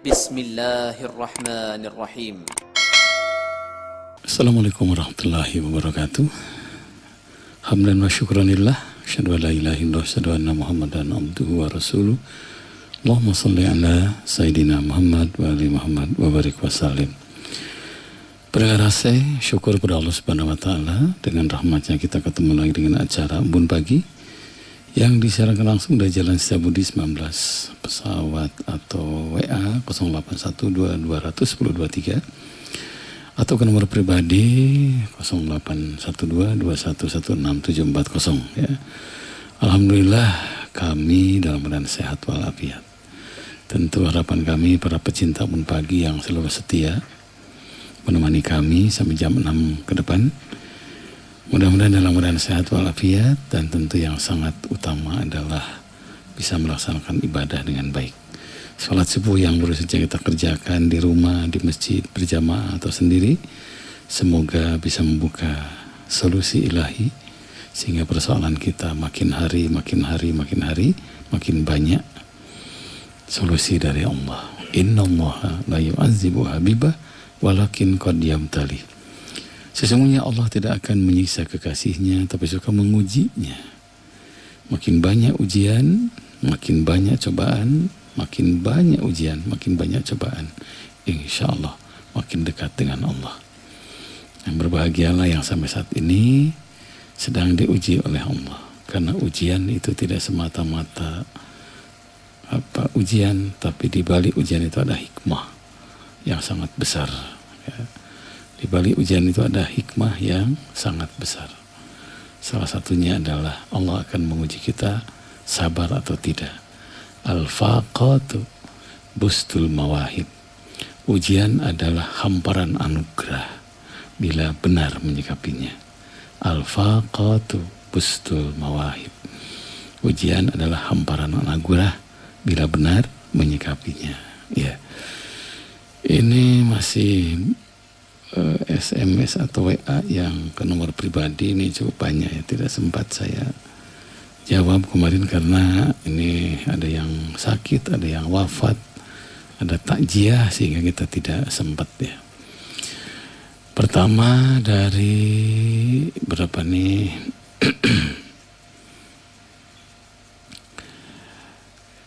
Bismillahirrahmanirrahim. Assalamualaikum warahmatullahi wabarakatuh. Hamdan wa syukranillah, asyhadu an la ilaha illallah, asyhadu anna Muhammadan abduhu wa rasuluh. Allahumma shalli ala Sayyidina Muhammad wa ali Muhammad wa barik wa salim. Berterima kasih, syukur kepada Allah Subhanahu wa taala, dengan rahmatnya kita ketemu lagi dengan acara Embun Pagi yang disiarkan langsung dari Jalan Setiabudi 19, pesawat atau WA 0812-200-1023 atau ke nomor pribadi 0812-2116-740 ya. Alhamdulillah kami dalam keadaan sehat walafiat. Tentu harapan kami para pecinta Embun Pagi yang selalu setia menemani kami sampai jam 6 ke depan. Mudah-mudahan dalam keadaan sehat walafiat, dan tentu yang sangat utama adalah bisa melaksanakan ibadah dengan baik. Salat subuh yang baru saja kita kerjakan di rumah, di masjid, berjamaah atau sendiri, semoga bisa membuka solusi ilahi sehingga persoalan kita makin hari makin banyak solusi dari Allah. Innallaha la yu'adzibu habibah walakin qad yamtali. Sesungguhnya Allah tidak akan menyiksa kekasihnya, tapi suka mengujinya. Makin banyak ujian, makin banyak cobaan, makin banyak ujian, makin banyak cobaan, insya Allah makin dekat dengan Allah. Yang berbahagialah yang sampai saat ini sedang diuji oleh Allah, karena ujian itu tidak semata-mata ujian, tapi di balik ujian itu ada hikmah yang sangat besar ya. Di balik ujian itu ada hikmah yang sangat besar. Salah satunya adalah Allah akan menguji kita sabar atau tidak. Al-faqatu bustul mawahib. Ujian adalah hamparan anugerah bila benar menyikapinya. Al-faqatu bustul mawahib. Ujian adalah hamparan anugerah bila benar menyikapinya. Ya. Ini masih SMS atau WA yang ke nomor pribadi ini cukup banyak ya, tidak sempat saya jawab kemarin karena ini ada yang sakit, ada yang wafat, ada takziah sehingga kita tidak sempat ya. Pertama dari berapa nih?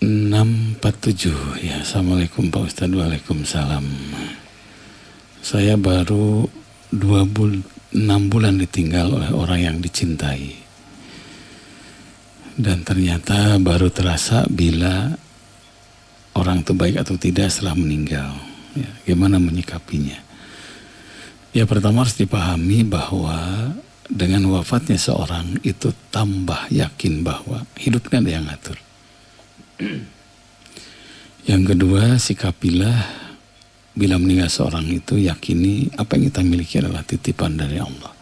647 ya. Assalamualaikum Pak Ustadz. Waalaikumsalam. Saya baru 6 bulan ditinggal oleh orang yang dicintai, dan ternyata baru terasa bila orang itu baik atau tidak setelah meninggal ya, gimana menyikapinya. Ya, pertama harus dipahami bahwa dengan wafatnya seorang itu tambah yakin bahwa hidupnya ada yang ngatur. Yang kedua, sikapilah bila meninggal seorang itu, yakini apa yang kita miliki adalah titipan dari Allah.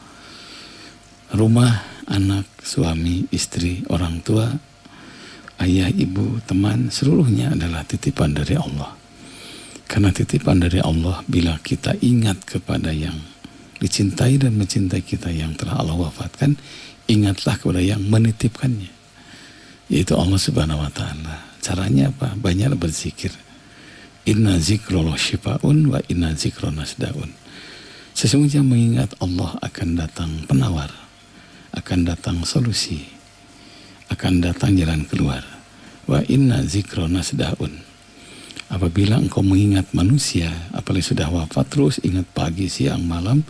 Rumah, anak, suami, istri, orang tua, ayah, ibu, teman, seluruhnya adalah titipan dari Allah. Karena titipan dari Allah, bila kita ingat kepada yang dicintai dan mencintai kita yang telah Allah wafatkan, ingatlah kepada yang menitipkannya, yaitu Allah Subhanahu wa ta'ala. Caranya apa? Banyak berzikir. Inna zikrullah syifa'un wa inna zikrona nasda'un. Sesungguhnya mengingat Allah akan datang penawar, akan datang solusi, akan datang jalan keluar. Wa inna zikrona nasda'un. Apabila engkau mengingat manusia, apalagi sudah wafat, terus ingat pagi, siang, malam,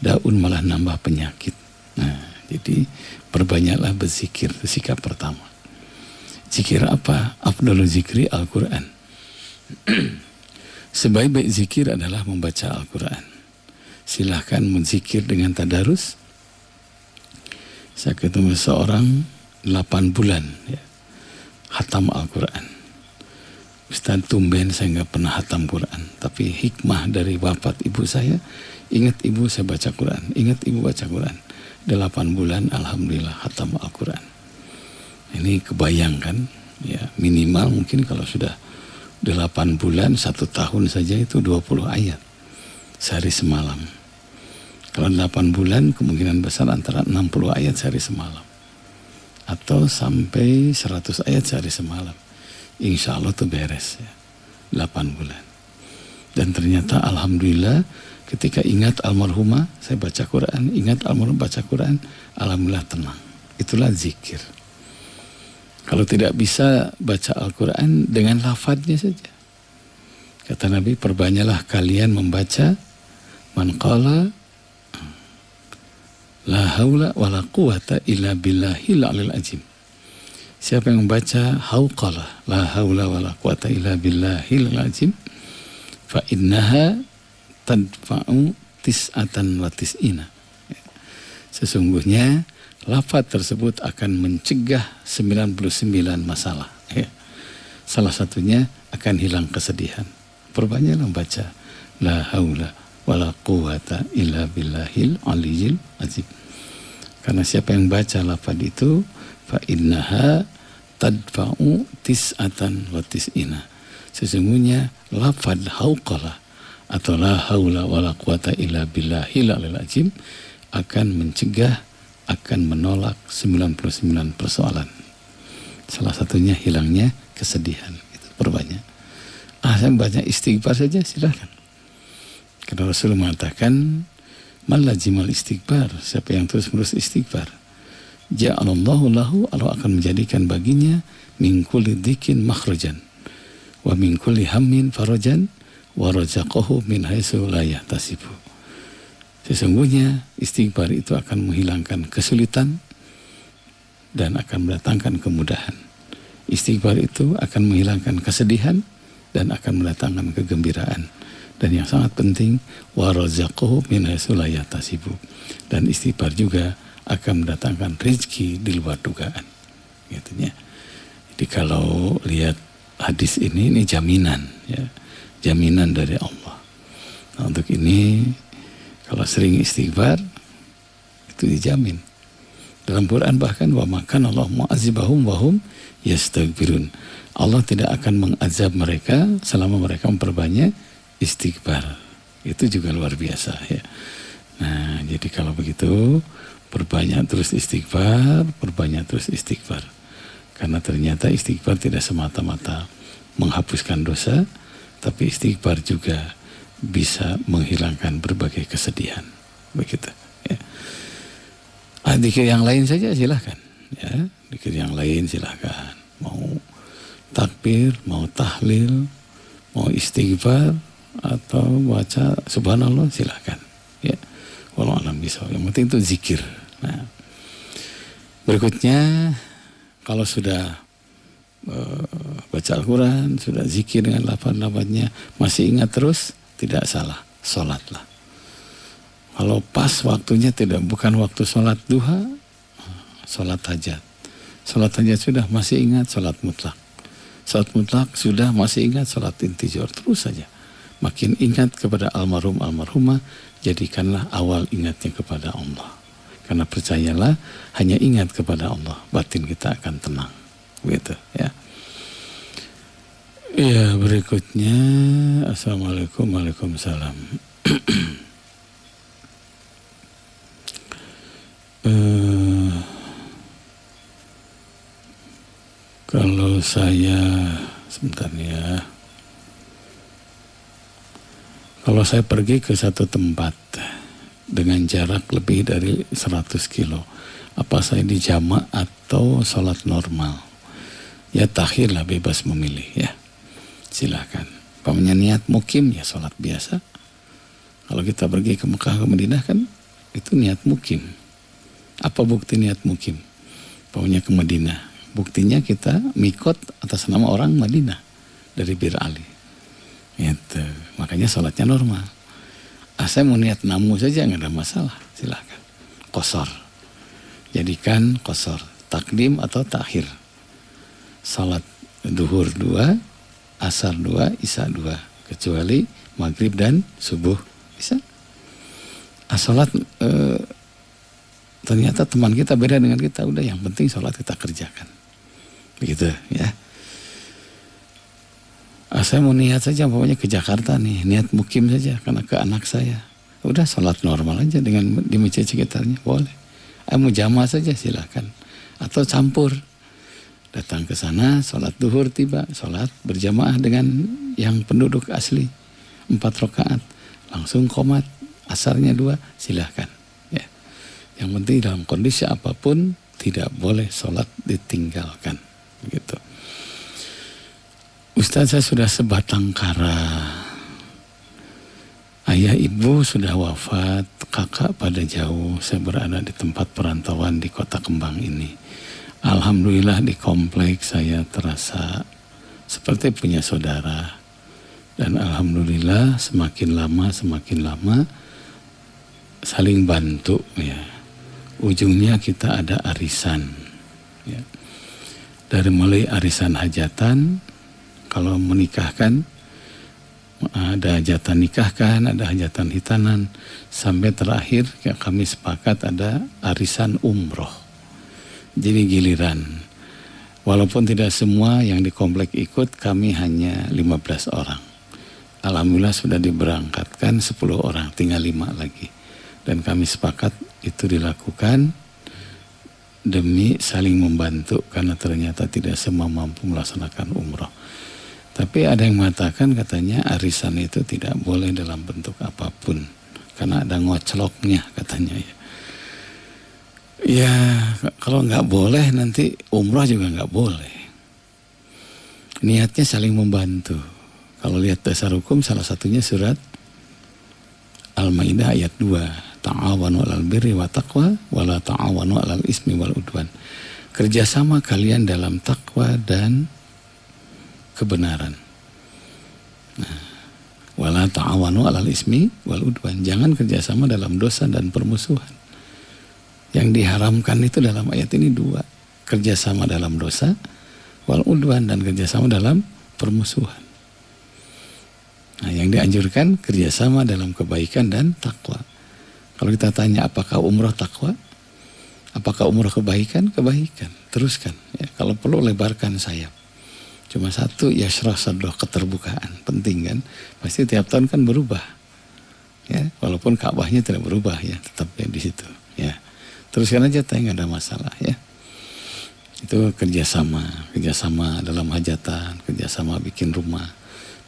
daun malah nambah penyakit. Nah, jadi perbanyaklah berzikir, sikap pertama. Zikir apa? Afdalul zikri Al-Quran. Sebaik-baik zikir adalah membaca Al-Quran. Silahkan menzikir dengan tadarus. Saya ketemu seorang 8 bulan ya, hatam Al-Quran. Ustaz, tumben saya nggak pernah hatam Quran, tapi hikmah dari wafat ibu saya, ingat ibu saya baca Quran, ingat ibu baca Quran. 8 bulan alhamdulillah hatam Al-Quran. Ini kebayangkan ya, minimal mungkin kalau sudah 8 bulan, 1 tahun saja itu 20 ayat sehari semalam. Kalau 8 bulan kemungkinan besar antara 60 ayat sehari semalam atau sampai 100 ayat sehari semalam. Insya Allah itu beres ya, 8 bulan. Dan ternyata alhamdulillah ketika ingat almarhumah saya baca Quran, ingat almarhum baca Quran, alhamdulillah tenang. Itulah zikir. Kalau tidak bisa baca Al-Quran dengan lafadznya saja. Kata Nabi, perbanyaklah kalian membaca man qala la haula wala quwata illa billahil alil azim. Siapa yang membaca hauqalah la haula wala quwata illa billahil azim fa innaha tadfa'u tis'atan wa tis'ina. Sesungguhnya lafaz tersebut akan mencegah 99 masalah. Salah satunya akan hilang kesedihan. Perbanyaklah membaca la haula wala quwata illa billahil aliyil azim. Karena siapa yang baca lafaz itu fa innaha tadfa'u tis'atan wa tis'ina. Sesungguhnya lafaz hauqalah atau la haula wala quwata illa billahil aliyil azim akan mencegah, akan menolak 99 persoalan. Salah satunya hilangnya kesedihan. Itu perbanyak. Saya baca istighfar saja silahkan. Karena Rasul mengatakan man lazimal istighfar, siapa yang terus-menerus istighfar, ja'alallahu lahu, Allah akan menjadikan baginya min kulli dzikin makhrajan wa min kulli hammin farajan wa razaqahu min haitsu la yahtasibu. Sesungguhnya istighfar itu akan menghilangkan kesulitan dan akan mendatangkan kemudahan. Istighfar itu akan menghilangkan kesedihan dan akan mendatangkan kegembiraan. Dan yang sangat penting, wa razaqahu min haitsu la yahtasibu. Dan istighfar juga akan mendatangkan rezeki di luar dugaan. Gitunya. Jadi kalau lihat hadis ini jaminan, ya, jaminan dari Allah. Nah, untuk ini kalau sering istighfar itu dijamin. Dalam Quran bahkan wa makan Allah mu'azibahum wahum yastaghfirun. Allah tidak akan mengazab mereka selama mereka memperbanyak istighfar. Itu juga luar biasa ya. Nah, jadi kalau begitu perbanyak terus istighfar, perbanyak terus istighfar. Karena ternyata istighfar tidak semata-mata menghapuskan dosa, tapi istighfar juga bisa menghilangkan berbagai kesedihan. Begitu ya. Dzikir yang lain saja silahkan ya, dzikir yang lain silahkan. Mau takbir, mau tahlil, mau istighfar atau baca subhanallah silahkan ya. Wallahu a'lam bishawab. Yang penting itu zikir. Nah, berikutnya kalau sudah baca Al-Quran, sudah zikir dengan lafaz-lafaznya, masih ingat terus, tidak salah, sholatlah. Kalau pas waktunya bukan waktu sholat duha, sholat hajat. Sholat hajat sudah masih ingat, sholat mutlak. Sholat mutlak sudah masih ingat, sholat intijor. Terus saja. Makin ingat kepada almarhum almarhumah, jadikanlah awal ingatnya kepada Allah. Karena percayalah, hanya ingat kepada Allah, batin kita akan tenang. Begitu ya. Ya, berikutnya assalamualaikum, waalaikumsalam. Kalau saya sebentar ya, kalau saya pergi ke satu tempat dengan jarak lebih dari 100 kilo, apa saya dijamak atau sholat normal? Ya takhirlah, bebas memilih ya. Silahkan. Pokoknya niat mukim ya sholat biasa. Kalau kita pergi ke Mekah ke Madinah kan itu niat mukim. Apa bukti niat mukim? Pokoknya ke Madinah. Buktinya kita mikot atas nama orang Madinah dari Bir Ali. Gitu. Makanya sholatnya normal. Saya mau niat namu saja nggak ada masalah. Silahkan. Qashar. Jadikan qashar. Takdim atau takhir. Salat duhur 2, asar 2, isya 2, kecuali maghrib dan subuh bisa. Salat ternyata teman kita beda dengan kita, udah yang penting salat kita kerjakan, begitu ya. Saya mau niat saja, pokoknya ke Jakarta nih, niat mukim saja karena ke anak saya, udah salat normal aja dengan di masjid sekitarnya boleh. Mau jamaah saja silakan, atau campur. Datang ke sana, sholat duhur tiba, sholat berjamaah dengan yang penduduk asli. 4 rakaat, langsung qomat, asarnya 2, silahkan. Ya. Yang penting dalam kondisi apapun tidak boleh sholat ditinggalkan. Begitu. Ustaz, saya sudah sebatang kara. Ayah ibu sudah wafat, kakak pada jauh. Saya berada di tempat perantauan di Kota Kembang ini. Alhamdulillah di kompleks saya terasa seperti punya saudara. Dan alhamdulillah semakin lama saling bantu ya. Ujungnya kita ada arisan ya. Dari mulai arisan hajatan, kalau menikahkan ada hajatan nikahkan, ada hajatan hitanan, sampai terakhir ya, kami sepakat ada arisan umroh. Jadi giliran, walaupun tidak semua yang di komplek ikut, kami hanya 15 orang. Alhamdulillah sudah diberangkatkan 10 orang, tinggal 5 lagi. Dan kami sepakat itu dilakukan demi saling membantu, karena ternyata tidak semua mampu melaksanakan umroh. Tapi ada yang mengatakan katanya arisan itu tidak boleh dalam bentuk apapun, karena ada ngocloknya katanya ya. Ya kalau nggak boleh nanti umroh juga nggak boleh. Niatnya saling membantu. Kalau lihat dasar hukum salah satunya surat Al-Maidah ayat 2. Ta'awanu 'alal birri wa taqwa wa la ta'awanu 'alal ismi wal udwan. Kerjasama kalian dalam takwa dan kebenaran. Nah, wala ta'awanu 'alal ismi wal udwan. Jangan kerjasama dalam dosa dan permusuhan. Yang diharamkan itu dalam ayat ini 2. Kerjasama dalam dosa wal udwan, dan kerjasama dalam permusuhan. Nah, yang dianjurkan kerjasama dalam kebaikan dan takwa. Kalau kita tanya apakah umroh takwa? Apakah umroh kebaikan? Kebaikan. Teruskan. Ya, kalau perlu lebarkan sayap. Cuma satu, yashrah sadroh, keterbukaan. Penting kan? Pasti tiap tahun kan berubah. Ya, walaupun Ka'bahnya tidak berubah ya, tetap ya di situ. Ya, teruskan aja, nggak ada masalah ya. Itu kerjasama dalam hajatan, kerjasama bikin rumah.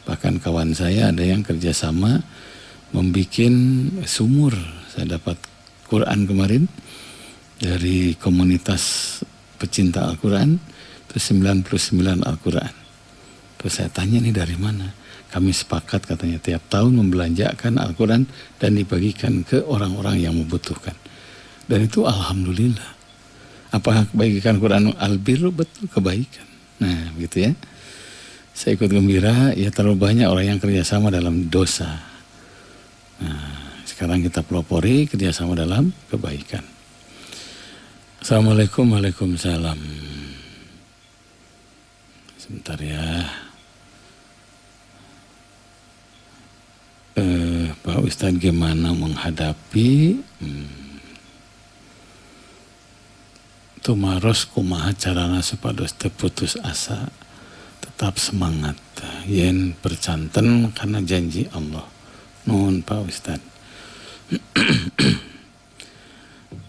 Bahkan kawan saya ada yang kerjasama membikin sumur. Saya dapat Quran kemarin dari komunitas pecinta Al-Quran. Terus 99 Al-Quran. Terus saya tanya nih dari mana? Kami sepakat katanya tiap tahun membelanjakan Al-Quran dan dibagikan ke orang-orang yang membutuhkan. Dan itu alhamdulillah. Apakah kebaikan Quran al-birru? Betul, kebaikan. Nah gitu ya. Saya ikut gembira, ya terlalu banyak orang yang kerjasama dalam dosa. Nah, sekarang kita pelopori kerjasama dalam kebaikan. Assalamualaikum, waalaikumsalam. Sebentar ya. Pak Ustadz gimana menghadapi tumaros kumaha carana supados teu putus asa, tetap semangat yen bercanten karena janji Allah. Nuhun Pak Ustadz.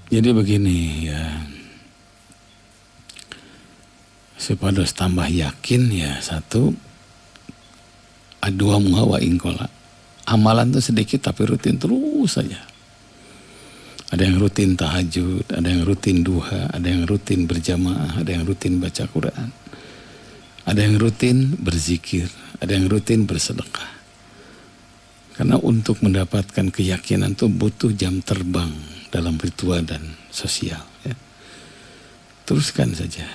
Jadi begini ya, supados tambah yakin ya, satu, adua muha wa ingkola. Amalan itu sedikit tapi rutin terus saja. Ada yang rutin tahajud, ada yang rutin duha, ada yang rutin berjamaah, ada yang rutin baca Quran, ada yang rutin berzikir, ada yang rutin bersedekah. Karena untuk mendapatkan keyakinan itu butuh jam terbang dalam ritual dan sosial ya. Teruskan saja.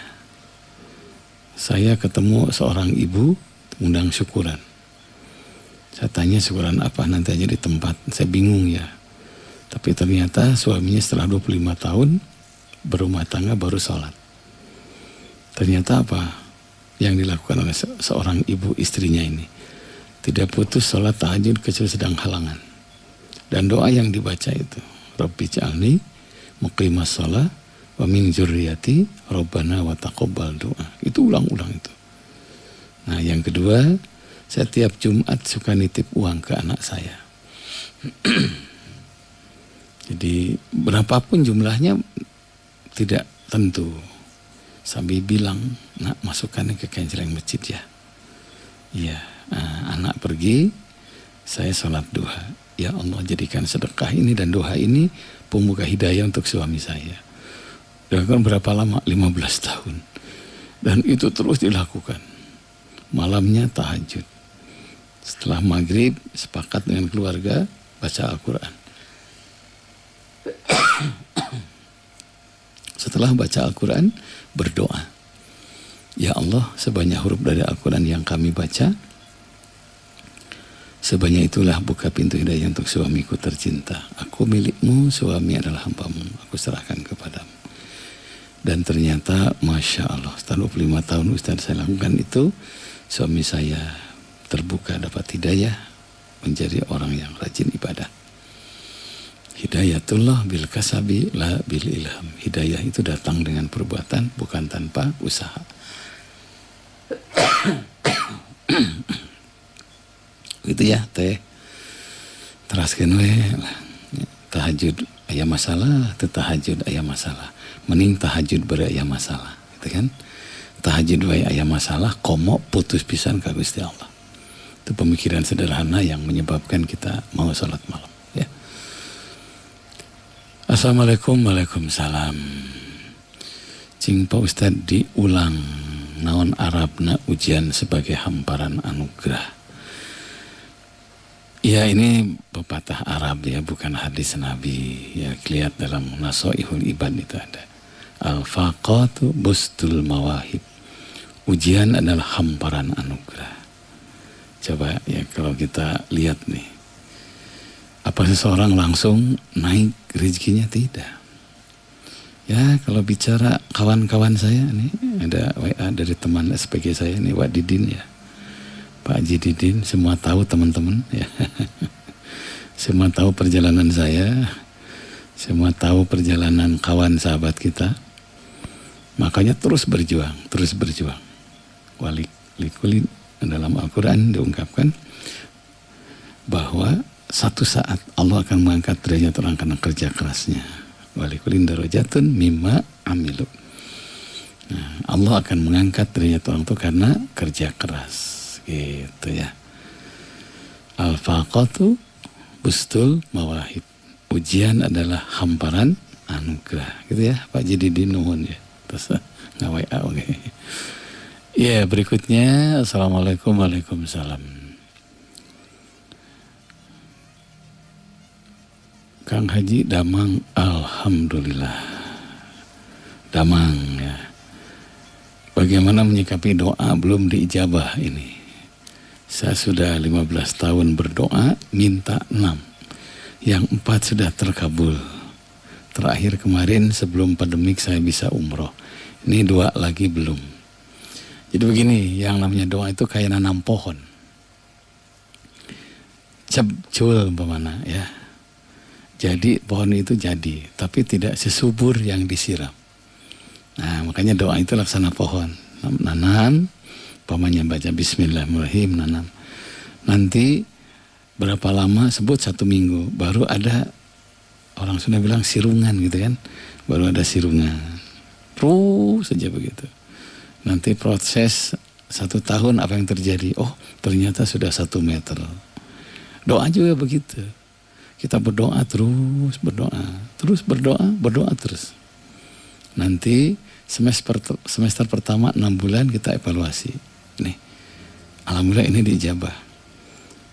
Saya ketemu seorang ibu undang syukuran. Saya tanya syukuran apa, nanti aja di tempat. Saya bingung ya. Tapi ternyata suaminya setelah 25 tahun berumah tangga baru sholat. Ternyata apa yang dilakukan oleh seorang ibu istrinya ini? Tidak putus sholat tahajud kecuali sedang halangan. Dan doa yang dibaca itu, Rabbi ja'alni muqimas sholat wa min dzurriyyati Rabbana wa taqabbal doa. Itu ulang-ulang itu. Nah yang kedua, saya tiap Jumat suka nitip uang ke anak saya. Jadi berapapun jumlahnya tidak tentu. Sambil bilang, nak masukkannya ke kenceleng masjid ya. Iya, anak pergi, saya sholat duha. Ya Allah, jadikan sedekah ini dan doa ini pembuka hidayah untuk suami saya. Dilakukan berapa lama? 15 tahun. Dan itu terus dilakukan. Malamnya tahajud. Setelah maghrib sepakat dengan keluarga baca Al-Quran. Setelah baca Al-Quran berdoa. Ya Allah, sebanyak huruf dari Al-Quran yang kami baca, sebanyak itulah buka pintu hidayah untuk suamiku tercinta. Aku milikmu, suami adalah hambamu. Aku serahkan kepadamu. Dan ternyata Masya Allah, setelah 25 tahun Ustaz saya lakukan itu, suami saya terbuka dapat hidayah, menjadi orang yang rajin ibadah. Hidayatullah bil kasabi la bil ilham. Hidayah itu datang dengan perbuatan, bukan tanpa usaha. Gitu ya teh. Teraskeun we tahajud aya masalah, teu tahajud aya masalah. Mending tahajud bari aya masalah, gitu kan? Tahajud wae aya masalah, komo putus pisan ka Gusti Allah. Itu pemikiran sederhana yang menyebabkan kita mau salat malam, ya. Assalamualaikum. Waalaikumsalam. Cing Pak Ustad diulang naon Arabna ujian sebagai hamparan anugerah. Ya, ini pepatah Arab ya, bukan hadis Nabi. Ya, lihat dalam Nasoihul Ibad itu ada. Al-faqatu bustul mawahib. Ujian adalah hamparan anugerah. Coba ya kalau kita lihat nih. Apa seseorang langsung naik rezekinya? Tidak. Ya, kalau bicara kawan-kawan saya nih, ada WA dari teman SPG saya nih, Wak Didin ya. Pak Haji Didin, semua tahu teman-teman ya. Semua tahu perjalanan saya, semua tahu perjalanan kawan sahabat kita. Makanya terus berjuang, terus berjuang. Walikulin dalam Al-Quran diungkapkan bahwa satu saat Allah akan mengangkat derajat orang karena kerja kerasnya. Walikulin darajatun mimma amilu. Nah, Allah akan mengangkat derajat orang itu karena kerja keras. Gitu ya. Al-faqatu bustul mawahib. Ujian adalah hamparan anugerah. Gitu ya Pak Jididin nuhun ya. Terus ngawai oke. Ya, berikutnya Assalamualaikum. Waalaikumsalam. Kang Haji Damang, alhamdulillah. Damang ya. Bagaimana menyikapi doa belum diijabah ini? Saya sudah 15 tahun berdoa, minta 6. Yang 4 sudah terkabul. Terakhir kemarin sebelum pandemik saya bisa umroh. Ini 2 lagi belum. Jadi begini, yang namanya doa itu kayak nanam pohon. Cebcul umpamana ya. Jadi pohon itu jadi, tapi tidak sesubur yang disiram. Nah, makanya doa itu laksana pohon. Nanam, umpamanya baca Bismillahirrahmanirrahim, nanam. Nanti berapa lama, sebut 1 minggu, baru ada, orang Sunda bilang sirungan gitu kan. Baru ada sirungan. Terus saja begitu. Nanti proses 1 tahun apa yang terjadi? Oh, ternyata sudah 1 meter. Doa juga begitu. Kita berdoa terus, berdoa terus. Nanti semester pertama 6 bulan kita evaluasi. Nih, alhamdulillah ini diijabah.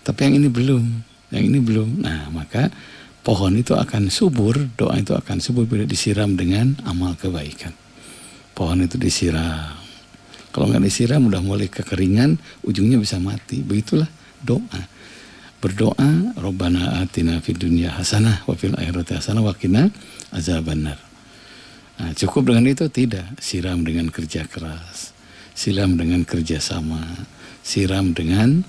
Tapi yang ini belum. Nah, maka pohon itu akan subur, doa itu akan subur bila disiram dengan amal kebaikan. Pohon itu disiram. Kalau nggak disiram udah mulai kekeringan, ujungnya bisa mati. Begitulah doa. Berdoa, Rabbana atina fid dunya hasanah wa fil akhirati hasanah wa qina azabannar. Nah, cukup dengan itu? Tidak. Siram dengan kerja keras, siram dengan kerja sama, siram dengan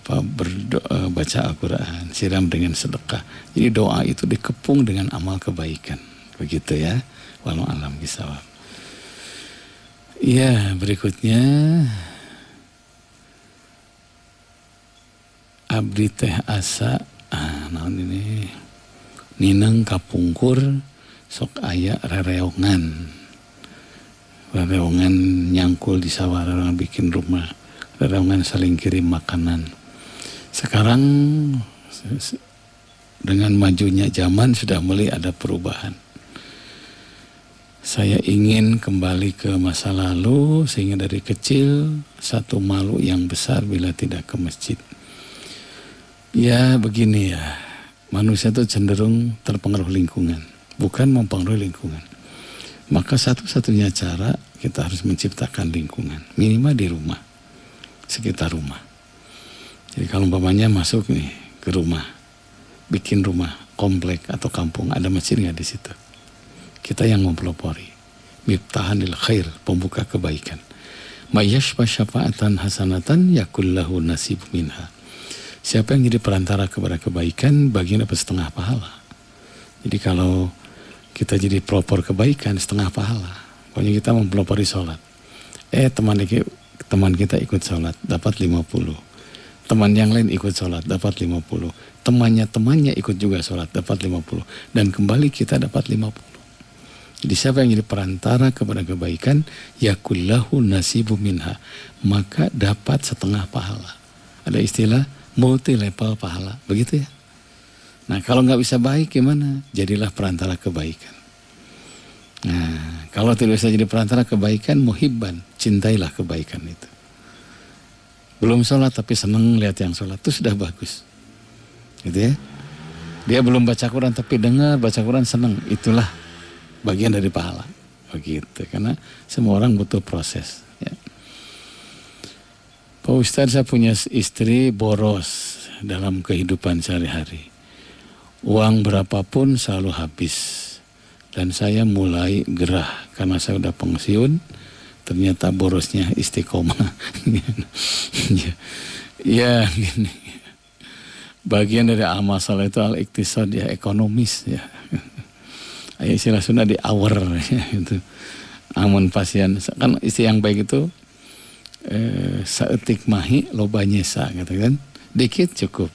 berdoa, baca Al-Quran, siram dengan sedekah. Jadi doa itu dikepung dengan amal kebaikan. Begitu ya. Wallahu a'lam bishawab. Iya, berikutnya abdi teh asa. Naon ini? Nineng kapungkur sok aya rereongan nyangkul di sawah, rereongan bikin rumah, rereongan saling kirim makanan. Sekarang dengan majunya zaman sudah mulai ada perubahan. Saya ingin kembali ke masa lalu sehingga dari kecil satu malu yang besar bila tidak ke masjid. Ya begini ya, manusia itu cenderung terpengaruh lingkungan, bukan mempengaruhi lingkungan. Maka satu-satunya cara kita harus menciptakan lingkungan, minimal di rumah, sekitar rumah. Jadi kalau umpamanya masuk nih ke rumah, bikin rumah, komplek atau kampung, ada masjid nggak di situ? Kita yang mempelopori. Miftahanil khair, pembuka kebaikan. Mayyashfa syafa'atan hasanatan yakullahu nasib minha. Siapa yang jadi perantara kepada kebaikan, bagian dapat setengah pahala. Jadi kalau kita jadi pelopor kebaikan, setengah pahala. Pokoknya kita mempelopori sholat. Teman kita ikut sholat, dapat 50. Teman yang lain ikut sholat, dapat 50. Temannya ikut juga sholat, dapat 50. Dan kembali kita dapat 50. Jadi siapa yang jadi perantara kepada kebaikan, yakullahu nasibu minha, maka dapat setengah pahala. Ada istilah multi level pahala, begitu ya. Nah kalau nggak bisa baik gimana? Jadilah perantara kebaikan. Nah kalau tidak bisa jadi perantara kebaikan, muhibban, cintailah kebaikan itu. Belum sholat tapi seneng lihat yang sholat, itu sudah bagus, gitu ya. Dia belum baca Quran tapi dengar baca Quran seneng, itulah bagian dari pahala, begitu. Karena semua orang butuh proses. Ya. Pak Ustadz, saya punya istri boros dalam kehidupan sehari-hari. Uang berapapun selalu habis. Dan saya mulai gerah karena saya udah pensiun. Ternyata borosnya istiqomah. Ya gini. Bagian dari masalah itu al-iktisad ya, ekonomis ya. Istilah Sunda di awar ya, itu. Amun pasien kan istri yang baik itu saetik mahi loba nyesa gitu kan. Dikit cukup.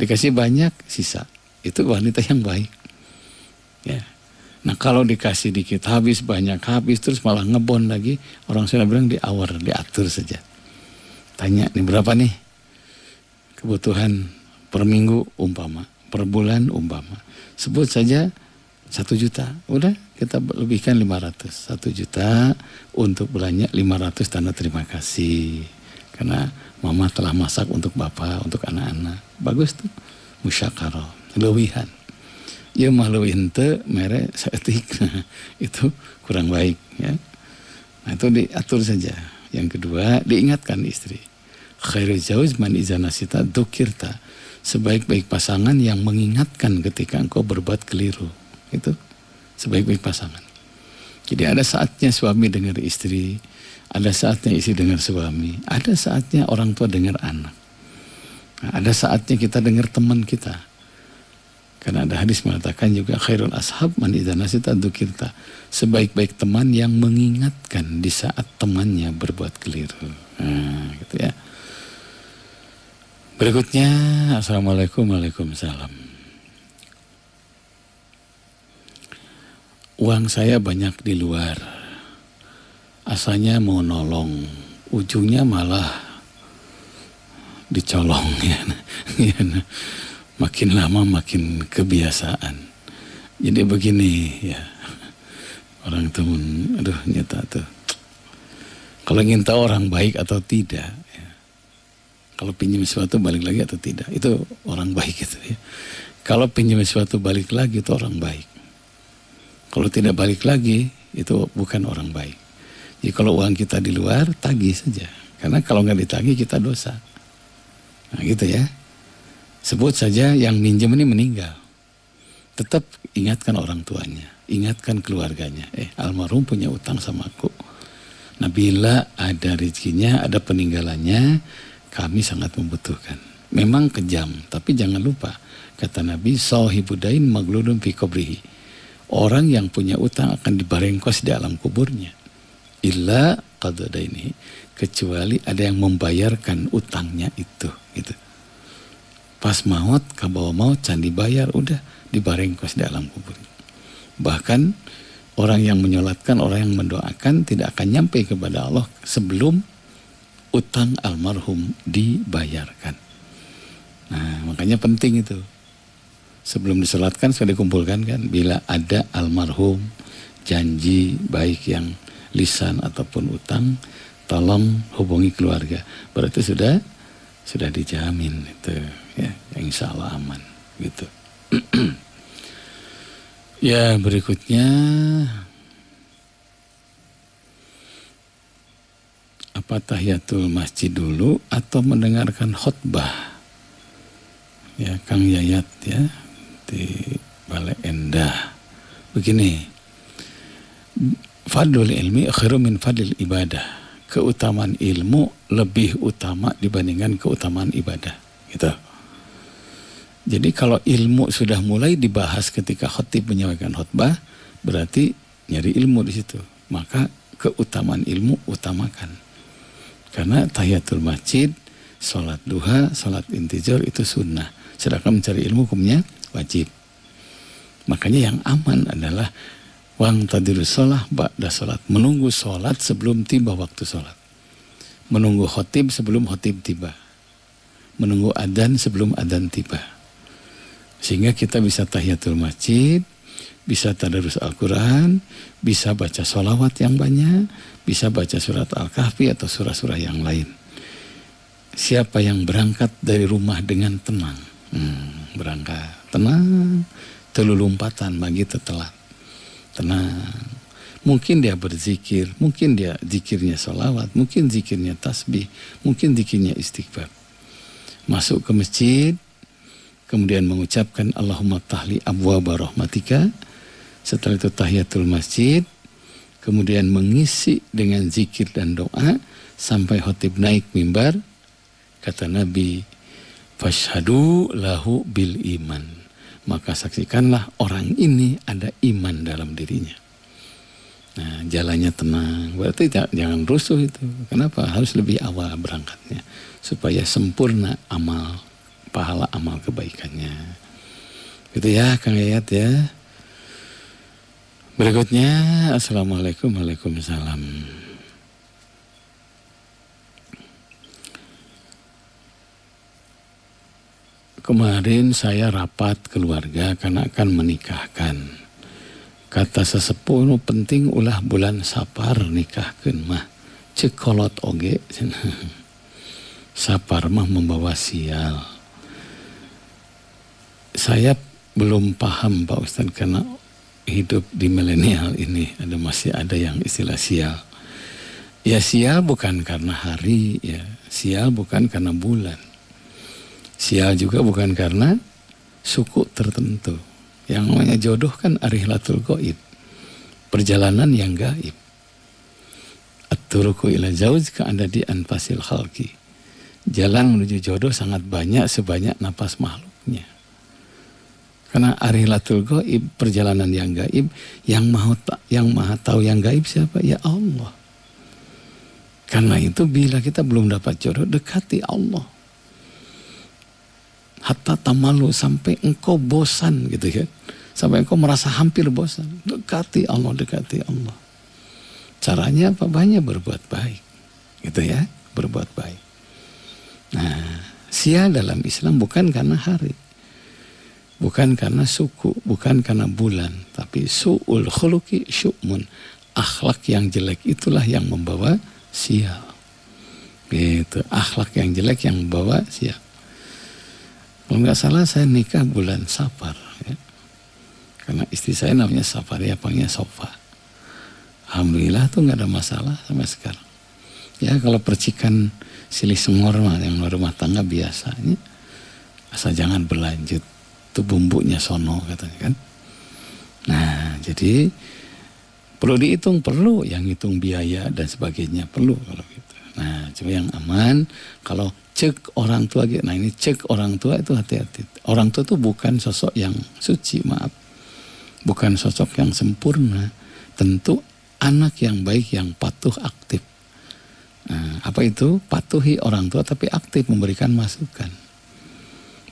Dikasih banyak sisa. Itu wanita yang baik. Ya. Nah kalau dikasih dikit habis, banyak habis, terus malah ngebon lagi, orang Sunda bilang di awar, diatur saja. Tanya nih berapa nih kebutuhan per minggu umpama, per bulan umpama. Sebut saja 1 juta, udah kita lebihkan 500. 1 juta untuk belanja, 500 tanda terima kasih. Karena mama telah masak untuk bapak, untuk anak-anak. Bagus tuh, musyakarah, lewihan. Ya mah leuwih henteu mere saeutik. Itu kurang baik ya. Nah itu diatur saja. Yang kedua, diingatkan istri. Khairu zauj man iza nasita dzukirta. Sebaik-baik pasangan yang mengingatkan ketika engkau berbuat keliru. Itu sebaik-baik pasangan. Jadi ada saatnya suami dengar istri, ada saatnya istri dengar suami, ada saatnya orang tua dengar anak. Nah, ada saatnya kita dengar teman kita. Karena ada hadis mengatakan juga khairul ashab man idza nasita dzukirta. Sebaik-baik teman yang mengingatkan di saat temannya berbuat keliru. Nah, gitu ya. Berikutnya, assalamualaikum, waalaikumsalam. Uang saya banyak di luar. Asalnya mau nolong, ujungnya malah dicolong ya. Makin lama makin kebiasaan. Jadi begini ya. Orang tuh, aduh nyata tuh. Kalau ingin tahu orang baik atau tidak, ya. Kalau pinjam sesuatu balik lagi atau tidak, itu orang baik itu ya. Kalau pinjam sesuatu balik lagi itu orang baik. Kalau tidak balik lagi itu bukan orang baik. Jadi kalau uang kita di luar, tagih saja. Karena kalau nggak ditagih kita dosa. Nah gitu ya. Sebut saja yang minjem ini meninggal. Tetap ingatkan orang tuanya, ingatkan keluarganya. Almarhum punya utang sama aku. Nah bila ada rezekinya, ada peninggalannya, kami sangat membutuhkan. Memang kejam, tapi jangan lupa. Kata Nabi, sahibudain magludun fi qabrihi. Orang yang punya utang akan dibarengkos di alam kuburnya. Illa qadadaini. Kecuali ada yang membayarkan utangnya itu. Gitu. Pas maut, kabawa maut, can dibayar, udah dibarengkos di alam kubur. Bahkan orang yang menyolatkan, orang yang mendoakan tidak akan nyampe kepada Allah sebelum utang almarhum dibayarkan. makanya penting itu. Sebelum disolatkan sudah dikumpulkan kan, bila ada almarhum janji baik yang lisan ataupun utang, tolong hubungi keluarga. Berarti sudah dijamin itu ya, insya Allah aman gitu. Ya, berikutnya apa tahiyatul masjid dulu atau mendengarkan khutbah? Ya, Kang Yayat ya di Balai Endah. Begini, fadlul ilmi khairu min fadlil ibadah. Keutamaan ilmu lebih utama dibandingkan keutamaan ibadah. Gitu. Jadi kalau ilmu sudah mulai dibahas ketika khatib menyampaikan khutbah, berarti nyari ilmu di situ. Maka keutamaan ilmu utamakan. Karena tahiyatul masjid, sholat duha, sholat intizar itu sunnah. Sedangkan mencari ilmu hukumnya wajib. Makanya yang aman adalah wang tadirus sholah ba'da sholat. Menunggu sholat sebelum tiba waktu sholat. Menunggu khotib sebelum khotib tiba. Menunggu adzan sebelum adzan tiba. Sehingga kita bisa tahiyatul masjid, bisa tadarus Al-Quran, bisa baca sholawat yang banyak, bisa baca surat Al-Kahfi atau surah-surah yang lain. Siapa yang berangkat dari rumah dengan tenang, berangkat tenang, telu lompatan bagi tetelat, tenang. Mungkin dia berzikir, mungkin dia zikirnya sholawat, mungkin zikirnya tasbih, mungkin zikirnya istighfar. Masuk ke masjid, kemudian mengucapkan Allahumma tahli abwaba rahmatika. Setelah itu tahiyatul masjid, kemudian mengisi dengan zikir dan doa sampai khotib naik mimbar. Kata Nabi, fashhadu lahu bil iman. Maka saksikanlah orang ini ada iman dalam dirinya. Nah, jalannya tenang. Berarti jangan rusuh itu. Kenapa? Harus lebih awal berangkatnya supaya sempurna amal, pahala amal kebaikannya. Gitu ya Kang Yayat ya. Berikutnya, Assalamualaikum Waalaikumsalam. Kemarin saya rapat keluarga karena akan menikahkan. Kata sesepuh nu penting ulah bulan Sapar nikahkeun mah. Cekolot oge. Sapar mah membawa sial. Saya belum paham Pak Ustadz karena hidup di milenial ini masih ada yang istilah sial. Ya sial bukan karena hari ya, sial bukan karena bulan. Sial juga bukan karena suku tertentu. Yang namanya jodoh kan arihlatul ghaib, perjalanan yang gaib. At-turuqu ila zawj ka'adadi anfasil khalqi. Jalan menuju jodoh sangat banyak sebanyak napas makhluknya. Karena arihlatul ghaib, perjalanan yang gaib, yang maha tahu yang gaib siapa? Ya Allah. Karena itu bila kita belum dapat jodoh, dekati Allah. Hatta tamalu, sampai engkau bosan gitu kan. Sampai engkau merasa hampir bosan. Dekati Allah, dekati Allah. Caranya apa? Banyak berbuat baik. Gitu ya, berbuat baik. Nah, sial dalam Islam bukan karena hari. Bukan karena suku, bukan karena bulan. Tapi su'ul khuluqi syu'mun. Akhlak yang jelek itulah yang membawa sial. Gitu, akhlak yang jelek yang membawa sial. Kalau nggak salah saya nikah bulan Safar ya. Karena istri saya namanya Safar ya, panggilnya Sofa. Alhamdulillah tuh nggak ada masalah sampai sekarang. Ya kalau percikan silih sengor mah yang rumah tangga biasanya, asal jangan berlanjut. Itu bumbunya sono katanya kan. Nah jadi perlu dihitung, perlu yang hitung biaya dan sebagainya, perlu kalau gitu. Nah cuma yang aman kalau cek orang tua, nah ini cek orang tua itu hati-hati. Orang tua itu bukan sosok yang suci, maaf. Bukan sosok yang sempurna. Tentu anak yang baik, yang patuh, aktif. Nah, apa itu? Patuhi orang tua tapi aktif memberikan masukan.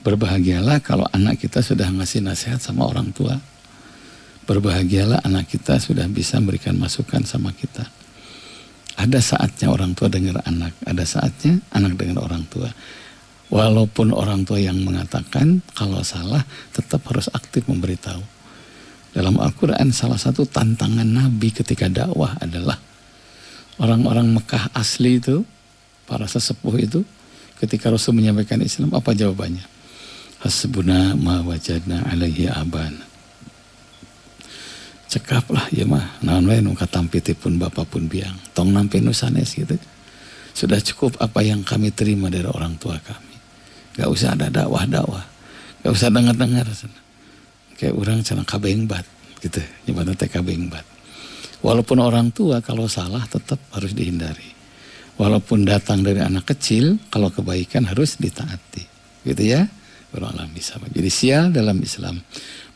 Berbahagialah kalau anak kita sudah ngasih nasihat sama orang tua. Berbahagialah anak kita sudah bisa memberikan masukan sama kita. Ada saatnya orang tua dengar anak, ada saatnya anak dengar orang tua. Walaupun orang tua yang mengatakan kalau salah tetap harus aktif memberitahu. Dalam Al-Quran salah satu tantangan Nabi ketika dakwah adalah orang-orang Mekah asli itu, para sesepuh itu, ketika Rasul menyampaikan Islam, apa jawabannya? Hasbuna ma wajadna alaihi abana. Cekaplah ya mah, naon wae nu katampitipun bapak pun biang, tong nampi nu sanes gitu. Sudah cukup apa yang kami terima dari orang tua kami. Gak usah ada dakwah-dakwah, gak usah dengar-dengar. Kayak orang cenah kabengbat gitu, nyebutna teh kabengbat. Walaupun orang tua kalau salah tetap harus dihindari. Walaupun datang dari anak kecil, kalau kebaikan harus ditaati. Gitu ya. Berulang bisa. Jadi sial dalam Islam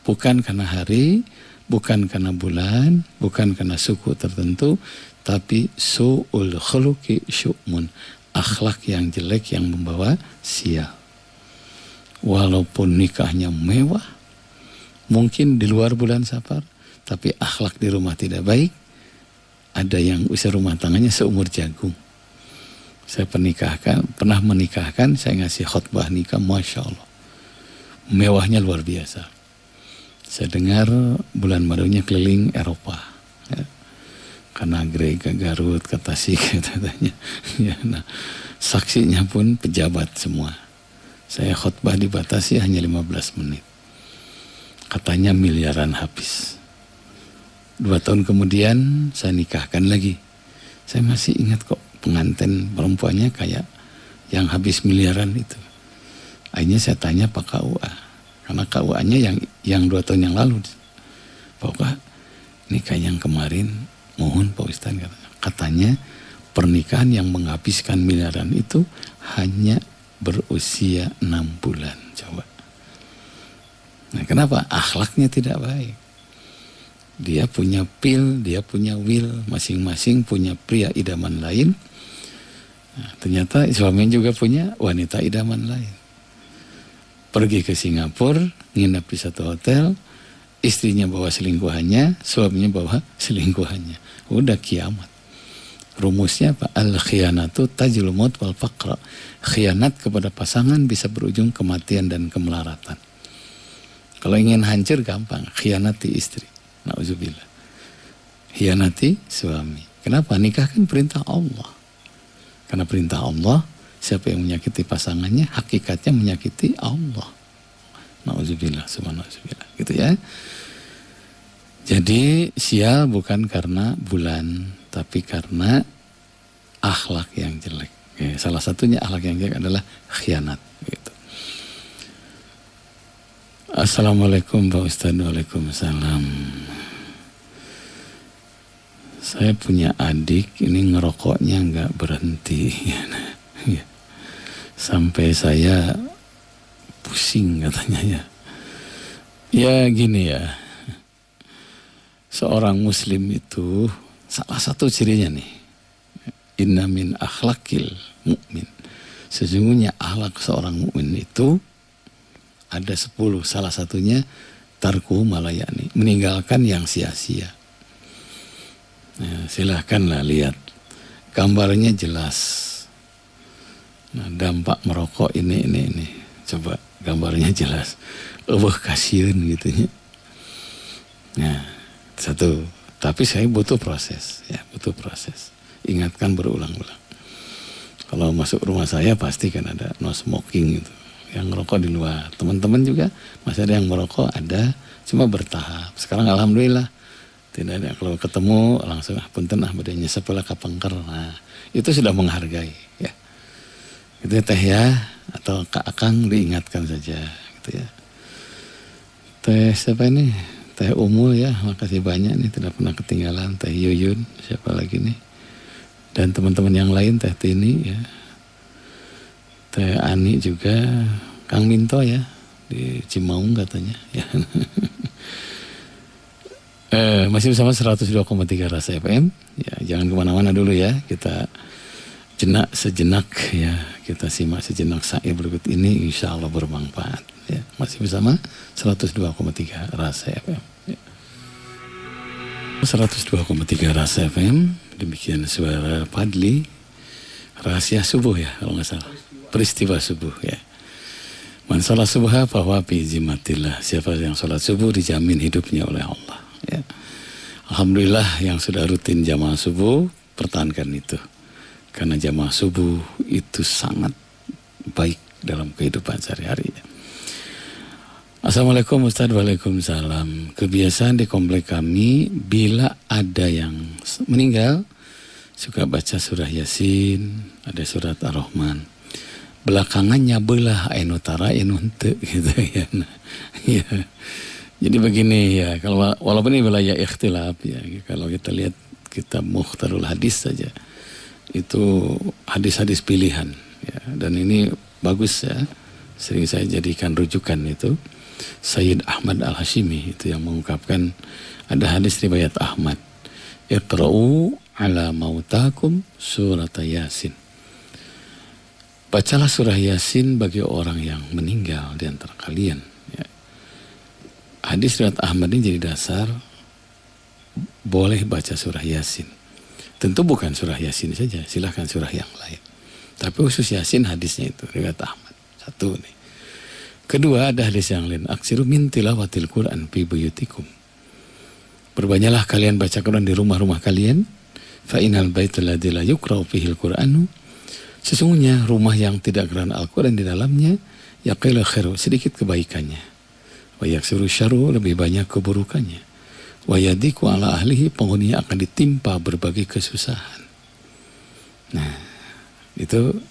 bukan karena hari, bukan karena bulan, bukan karena suku tertentu, tapi su'ul khuluqi syu'mun, akhlak yang jelek yang membawa sial. Walaupun nikahnya mewah, mungkin di luar bulan Safar, tapi akhlak di rumah tidak baik. Ada yang usia rumah tangannya seumur jagung. Saya pernah menikahkan, saya ngasih khutbah nikah, Masya Allah. Mewahnya luar biasa. Saya dengar bulan madunya keliling Eropa. Ya. Karena Grega, Garut, ke Tasik katanya. Ya, nah, saksinya pun pejabat semua. Saya khutbah dibatasi hanya 15 menit. Katanya miliaran habis. 2 tahun kemudian saya nikahkan lagi. Saya masih ingat kok pengantin perempuannya kayak yang habis miliaran itu. Akhirnya saya tanya Pak KUA. Karena KUA-nya yang 2 tahun yang lalu. Pak KUA, nikah yang kemarin, mohon Pak Ustaz katanya pernikahan yang menghabiskan miliaran itu hanya berusia 6 bulan. Coba. Nah, kenapa? Akhlaknya tidak baik. Dia punya pil, dia punya will, masing-masing punya pria idaman lain. Nah, ternyata suaminya juga punya wanita idaman lain. Pergi ke Singapura, nginap di satu hotel, istrinya bawa selingkuhannya, suaminya bawa selingkuhannya. Udah kiamat. Rumusnya apa? Al-khiyanatu tajul maut wal faqra. Khianat kepada pasangan bisa berujung kematian dan kemelaratan. Kalau ingin hancur gampang, khianati istri. Nauzubillah. Khianati suami. Kenapa? Nikah kan perintah Allah. Karena perintah Allah, siapa yang menyakiti pasangannya, hakikatnya menyakiti Allah. Nauzubillah, subhanallah. Gitu ya. Jadi sial bukan karena bulan, tapi karena akhlak yang jelek. Ya, salah satunya akhlak yang jelek adalah khianat. Gitu. Assalamualaikum Pak Ustaz. Waalaikumsalam. Saya punya adik, ini ngerokoknya nggak berhenti. Ya. Sampai saya pusing katanya ya. Ya gini ya. Seorang muslim itu salah satu cirinya nih. Inna min akhlakil mu'min. Sesungguhnya akhlak seorang mukmin itu ada 10. Salah satunya tarku malayani, meninggalkan yang sia-sia. Nah, silahkanlah lihat. Gambarnya jelas. Nah, dampak merokok ini. Coba gambarnya jelas. Kasihan gitu ya. Nah, satu. Tapi saya butuh proses, ya, butuh proses. Ingatkan berulang-ulang. Kalau masuk rumah saya pasti kan ada no smoking gitu. Yang ngerokok di luar. Teman-teman juga masih ada yang merokok, ada, cuma bertahap. Sekarang alhamdulillah tidak ada. Kalau ketemu langsung punten badannya sebelah kapengker. Nah, itu sudah menghargai ya. Itu teh ya, atau Kak Akang diingatkan saja gitu ya. Teh siapa ini? Teh Umul ya, makasih banyak nih, tidak pernah ketinggalan. Teh Yuyun, siapa lagi nih? Dan teman-teman yang lain, Teh Tini ya. Teh Ani juga, Kang Minto ya, di Cimaung katanya ya. Masih bersama 102,3 Rasa FM ya, jangan kemana-mana dulu ya, kita sejenak ya, kita simak sejenak syair berikut ini, insya Allah bermanfaat ya. Masih bersama 102,3 Rasa FM ya. 102,3 Rasa FM, demikian suara Padli, Rahasia Subuh ya kalau nggak salah. peristiwa subuh ya. Man sholat subuh bahwa fi zimatillah. Siapa yang sholat subuh dijamin hidupnya oleh Allah ya. Alhamdulillah yang sudah rutin jamaah subuh pertahankan itu. Karena jamaah subuh itu sangat baik dalam kehidupan sehari-hari ya. Assalamualaikum Ustaz. Waalaikumsalam. Kebiasaan di komplek kami bila ada yang meninggal suka baca surah Yasin, ada surat Ar-Rahman. Belakangannya belah anu tara anu henteu gitu ya. Nah, ya. Jadi begini ya, kalau walaupun ini wilayah ikhtilaf ya, kalau kita lihat kitab Mukhtarul Hadis saja itu hadis-hadis pilihan ya, dan ini bagus ya. Sering saya jadikan rujukan itu Sayyid Ahmad Al-Hashimi itu yang mengungkapkan ada hadis riwayat Ahmad, Iqra'u ala mautakum surat Yasin. Bacalah surah Yasin bagi orang yang meninggal di antara kalian. Ya. Hadis riwayat Ahmad ini jadi dasar boleh baca surah Yasin. Tentu bukan surah Yasin saja, silahkan surah yang lain. Tapi khusus Yasin hadisnya itu riwayat Ahmad. Satu nih. Kedua ada hadis yang lain. Aksiru min tilawatil Quran fi buyutikum. Perbanyaklah kalian baca Quran di rumah-rumah kalian. Fa innal baital ladzi la yuqra'u fihil Qur'anu. Sesungguhnya rumah yang tidak kerana Al-Quran di dalamnya, yaqila khairu, sedikit kebaikannya. Wa yaksiru syarru, lebih banyak keburukannya. Wa yadiku ala ahlihi, penghuninya akan ditimpa berbagai kesusahan. Nah, itu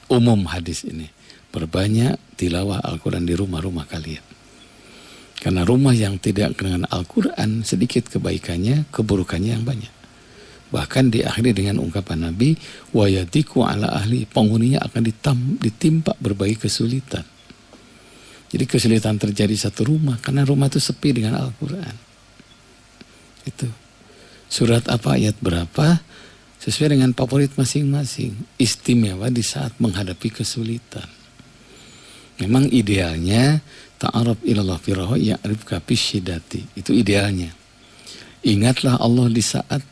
umum hadis ini. Perbanyak tilawah Al-Quran di rumah-rumah kalian. Karena rumah yang tidak dengan Al-Quran, sedikit kebaikannya, keburukannya yang banyak. Bahkan diakhiri dengan ungkapan Nabi, wa yadiku ala ahli, penghuninya akan ditimpa berbagai kesulitan. Jadi kesulitan terjadi satu rumah, karena rumah itu sepi dengan Al-Quran. Itu. Surat apa, ayat berapa, sesuai dengan favorit masing-masing. Istimewa di saat menghadapi kesulitan. Memang idealnya, ta'arab ilallah firahu ya'rifka fisyidati. Itu idealnya. Ingatlah Allah di saat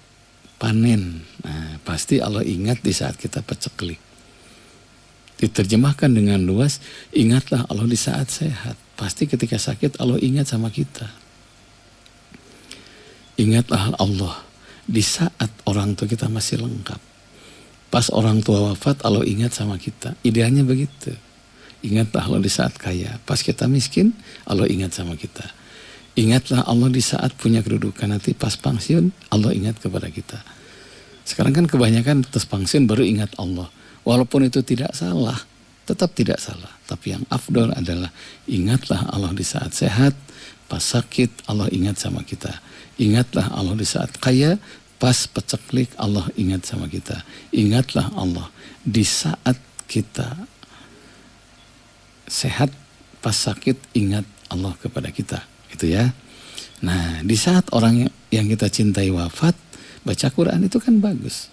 panen. Nah, pasti Allah ingat di saat kita paceklik. Diterjemahkan dengan luas, ingatlah Allah di saat sehat. Pasti ketika sakit Allah ingat sama kita. Ingatlah Allah di saat orang tua kita masih lengkap. Pas orang tua wafat Allah ingat sama kita. Idealnya begitu. Ingatlah Allah di saat kaya. Pas kita miskin Allah ingat sama kita. Ingatlah Allah di saat punya kedudukan, nanti pas pensiun Allah ingat kepada kita. Sekarang kan kebanyakan pas pensiun baru ingat Allah. Walaupun itu tidak salah, tetap tidak salah. Tapi yang afdol adalah ingatlah Allah di saat sehat, pas sakit Allah ingat sama kita. Ingatlah Allah di saat kaya, pas peceklik Allah ingat sama kita. Ingatlah Allah di saat kita sehat, pas sakit ingat Allah kepada kita. Itu ya. Nah, di saat orang yang kita cintai wafat, baca Quran itu kan bagus.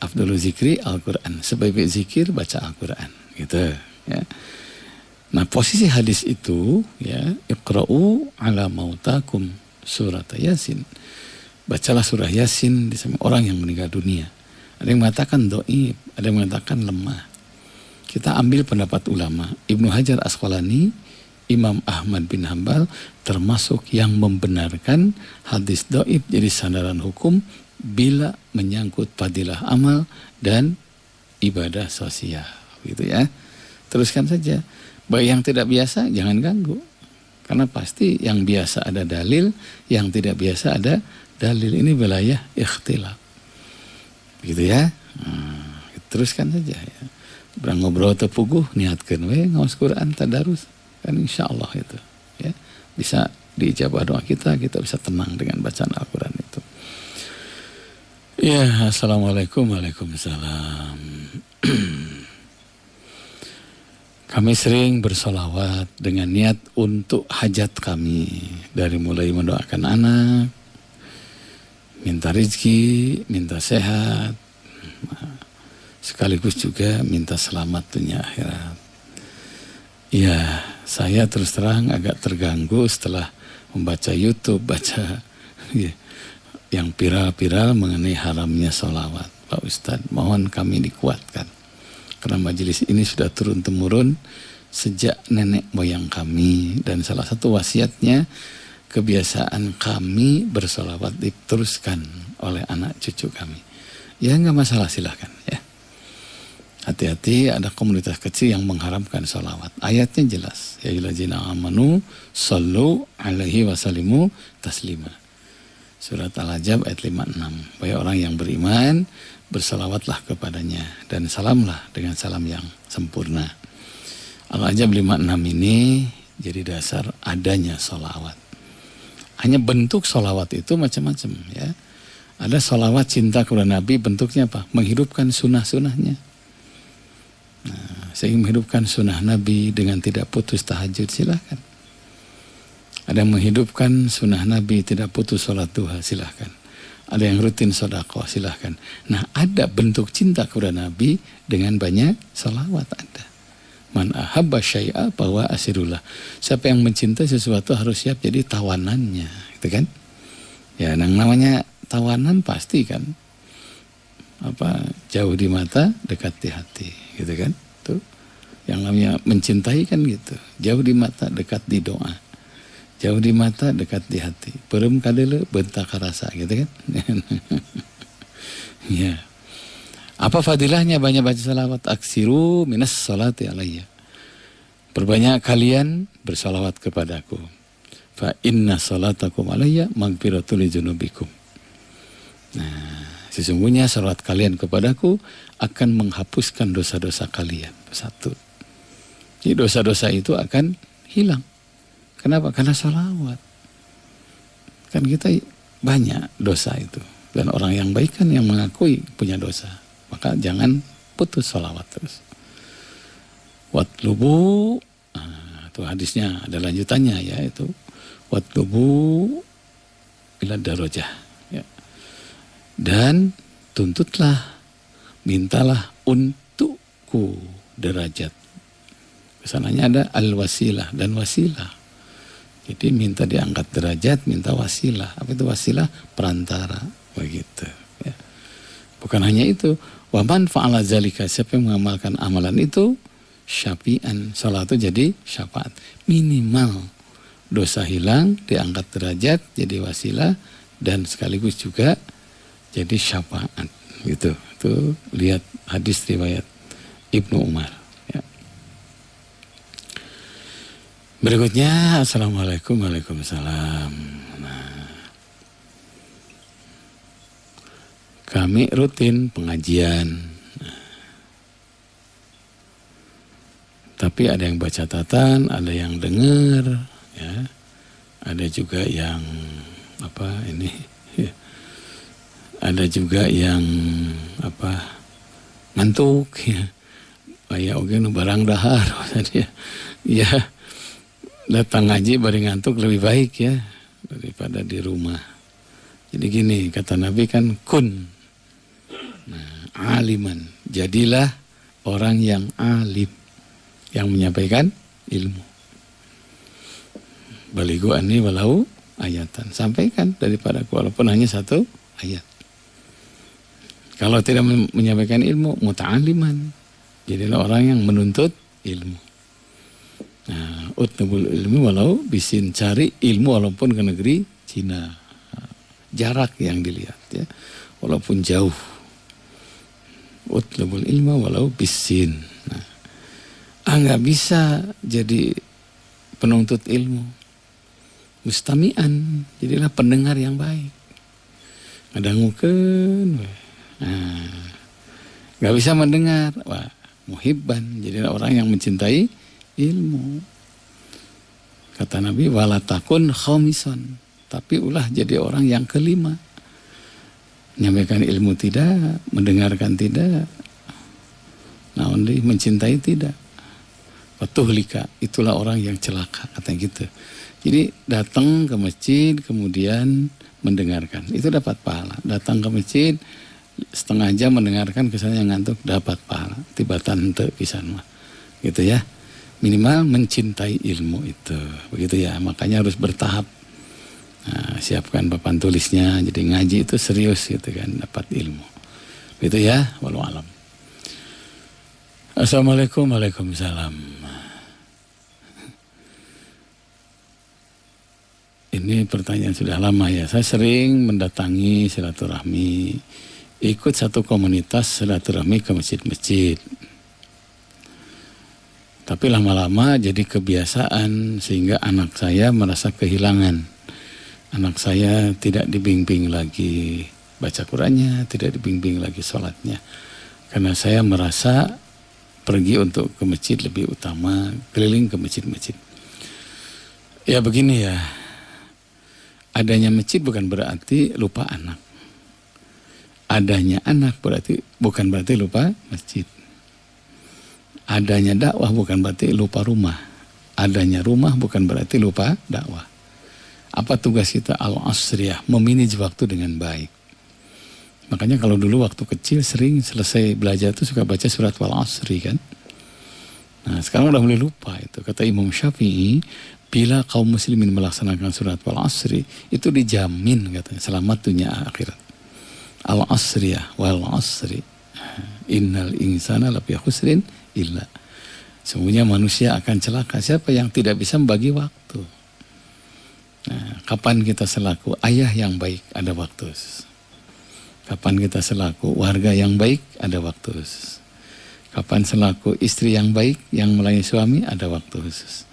Afdalul zikri Al-Quran. Sebaik zikir baca Al-Quran. Gitu ya. Nah, posisi hadis itu ya, Iqra'u ala mautakum surat Yasin. Bacalah surah Yasin di samping orang yang meninggal dunia. Ada yang mengatakan dhaif, ada yang mengatakan lemah. Kita ambil pendapat ulama. Ibnu Hajar Asqalani, Imam Ahmad bin Hambal termasuk yang membenarkan hadis dhaif jadi sandaran hukum bila menyangkut fadilah amal dan ibadah sosial, gitu ya. Teruskan saja. Bagi yang tidak biasa jangan ganggu. Karena pasti yang biasa ada dalil, yang tidak biasa ada dalil. Ini wilayah ikhtilaf. Gitu ya. Nah, teruskan saja ya. Berang ngobrol tepuguh niatkeun we ngaos Quran tadarus. Kan insya Allah itu ya bisa diijabah doa kita bisa tenang dengan bacaan Al-Quran itu. Ya, assalamualaikum. Waalaikumsalam. Kami sering bersolawat dengan niat untuk hajat kami, dari mulai mendoakan anak, minta rezeki, minta sehat, sekaligus juga minta selamat dunia akhirat. Ya, saya terus terang agak terganggu setelah membaca YouTube, baca ya, yang viral-viral mengenai haramnya sholawat. Pak Ustadz, mohon kami dikuatkan. Karena majelis ini sudah turun-temurun sejak nenek moyang kami, dan salah satu wasiatnya kebiasaan kami bersolawat diteruskan oleh anak cucu kami. Ya nggak masalah, silahkan ya. Hati-hati, ada komunitas kecil yang mengharamkan solawat. Ayatnya jelas, ya ayyuhallazina amanu sallu alaihi wasallimu taslima. Surat Al-Ahzab ayat 56. Bahwa orang yang beriman bersalawatlah kepadanya dan salamlah dengan salam yang sempurna. Al-Ahzab 56 ini jadi dasar adanya solawat. Hanya bentuk solawat itu macam-macam ya. Ada solawat cinta kepada Nabi, bentuknya apa? Menghidupkan sunnah-sunnahnya. Nah, sehingga menghidupkan sunnah Nabi dengan tidak putus tahajud, silahkan. Ada yang menghidupkan sunnah Nabi tidak putus sholat duha, silahkan. Ada yang rutin sedekah, silahkan. Nah, ada bentuk cinta kepada Nabi dengan banyak solawat, ada. Man ahabba syai'a bahwa asirullah. Siapa yang mencintai sesuatu harus siap jadi tawanannya, gitu kan? Ya, yang namanya tawanan pasti kan jauh di mata, dekat di hati, gitu kan? Tuh. Yang namanya mencintai kan gitu. Jauh di mata, dekat di doa. Jauh di mata, dekat di hati. Perem kadele, bentak rasa, gitu kan? Ya. Apa fadilahnya banyak baca salawat? Aksiru minas salati alayya. Perbanyak kalian bersalawat kepadaku. Fa inna salatakum alayya magfiratul lijunubikum. Nah, sesungguhnya salawat kalian kepadaku akan menghapuskan dosa-dosa kalian. Satu. Jadi dosa-dosa itu akan hilang. Kenapa? Karena salawat. Kan kita banyak dosa itu. Dan orang yang baik kan yang mengakui punya dosa. Maka jangan putus salawat terus. Watlubu, itu hadisnya ada lanjutannya ya, itu watlubu ila darajah ya. Dan tuntutlah, mintalah untukku derajat. Kesananya ada al-wasilah dan wasilah. Jadi minta diangkat derajat, minta wasilah. Apa itu wasilah? Perantara, begitu ya. Bukan hanya itu, wa man fa'ala zalika, siapa yang mengamalkan amalan itu, syafi'an, salat itu jadi syafaat. Minimal dosa hilang, diangkat derajat, jadi wasilah, dan sekaligus juga jadi syafaat. Gitu. Itu lihat hadis riwayat Ibnu Umar. Ya. Berikutnya, assalamualaikum, waalaikumsalam. Kami rutin pengajian, tapi ada yang baca catatan, ada yang dengar, ya, ada juga yang ada juga yang ngantuk, ya, kayak oke barang dahar, ya, datang ngaji bari ngantuk lebih baik ya daripada di rumah. Jadi gini kata Nabi kan kun. Nah, aliman, jadilah orang yang alim, yang menyampaikan ilmu. Balighu anni walau ayatan, sampaikan daripada walaupun hanya satu ayat. Kalau tidak menyampaikan ilmu, muta'aliman, jadilah orang yang menuntut ilmu. Nah, utnubul ilmi walau bisin, cari ilmu walaupun ke negeri Cina. Jarak yang dilihat ya, walaupun jauh. Utlubul ilma walau bisin. Nah, nggak bisa jadi penuntut ilmu. Mustami'an, jadilah pendengar yang baik. Ngadangukeun, nggak bisa mendengar, wah muhibban, jadilah orang yang mencintai ilmu. Kata Nabi, walatakun khomison, tapi ulah jadi orang yang kelima. Menyampaikan ilmu tidak, mendengarkan tidak, mencintai tidak. Watuhlika, itulah orang yang celaka, katanya gitu. Jadi datang ke masjid kemudian mendengarkan, itu dapat pahala. Datang ke masjid setengah jam mendengarkan, kesannya ngantuk, dapat pahala. Tibatan henteu pisan mah. Gitu ya. Minimal mencintai ilmu itu. Begitu ya, makanya harus bertahap. Nah, siapkan papan tulisnya, jadi ngaji itu serius gitu kan, dapat ilmu. Gitu ya, walau alam. Assalamualaikum, waalaikumsalam. Ini pertanyaan sudah lama ya. Saya sering mendatangi silaturahmi, ikut satu komunitas silaturahmi ke masjid-masjid. Tapi lama-lama jadi kebiasaan sehingga anak saya merasa kehilangan. Anak saya tidak dibimbing lagi baca Qur'annya, tidak dibimbing lagi sholatnya. Karena saya merasa pergi untuk ke masjid lebih utama, keliling ke masjid-masjid. Ya begini ya, adanya masjid bukan berarti lupa anak. Adanya anak bukan berarti lupa masjid. Adanya dakwah bukan berarti lupa rumah. Adanya rumah bukan berarti lupa dakwah. Apa tugas kita? Al-asriyah, memanage waktu dengan baik. Makanya kalau dulu waktu kecil sering selesai belajar itu suka baca surat wal asri kan. Nah sekarang udah mulai lupa itu. Kata Imam Syafi'i, bila kaum muslimin melaksanakan surat wal asri, itu dijamin katanya selamat dunia akhirat. Al asriyah wal asri, innal insana lafi khusrin illa. Semuanya manusia akan celaka. Siapa yang tidak bisa membagi waktu? Nah, kapan kita selaku ayah yang baik ada waktu. Kapan kita selaku warga yang baik ada waktu khusus. Kapan selaku istri yang baik yang melayani suami ada waktu khusus.